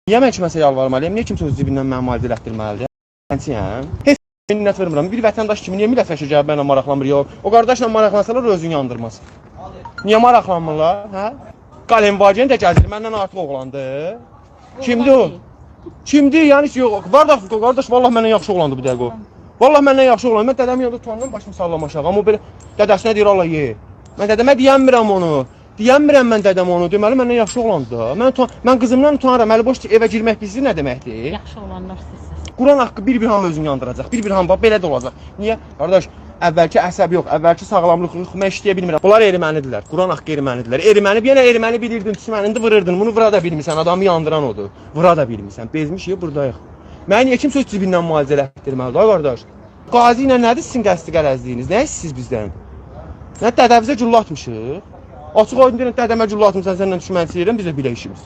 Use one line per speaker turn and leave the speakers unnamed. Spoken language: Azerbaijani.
Niyə mən kiməsə yalvarmalıyım? Niyə kimsə öz cibindən mənə müalicə elətdirməlidir? Məncəyəm. Heç minnət vermirəm. Bir vətəndaş kimi niyə millətləşir gəlib mənlə maraqlanmır? Yox. O qardaşla maraqlansalar özünü yandırmaz. Niyə maraqlanmırlar? Hə? Qalemvagen də gəzir. Məndən artıq oğlandı. Kimdir o? Kimdir? Yəni yox. Qardaş vallahi məndən yaxşı oğlandı bu dəqiqə o. Vallahi məndən yaxşı oğlandı. Mən dədəmin yanında tutandan başımı sallam aşağı. Amma o belə dədəsinə deyir Allah ye. Mən dədəmə deyəmirəm onu. Deyəmirəm mən dədəm onu. Deməli məndən yaxşı oğlandı da. Mən qızımdan utanıram. Əli boş evə girmək bilsin nə deməkdir?
Yaxşı olanlar sizsiniz.
Quran haqqı bir hamı özünü yandıracaq. Bir hamı bax belə də olacaq. Niyə? Qardaş, əvvəlki əsəb yox, əvvəlki sağlamlıq yox, mən işləyə bilmirəm. Bunlar ermənidirlər. Quran haqqı ermənidirlər. Yenə erməni bilirdin, düşmənini vururdun. Bunu vura da bilmirsən. Adamı yandıran odur. Vura da bilmirsən. Bezmişik burdayıq. Mən niyə kimsə öz cibindən müalicə elətdirməlidir, qardaş? Qazi ilə nədir sizin qəsdi qərəzliyiniz? Nə istəyirsiniz bizdən? Nə dədəvizə güllə atmışıq? Açıq aydın deyirəm, dədəmə güllə atmışsan, səndən düşmənçi edirəm, biz də bilə işimiz.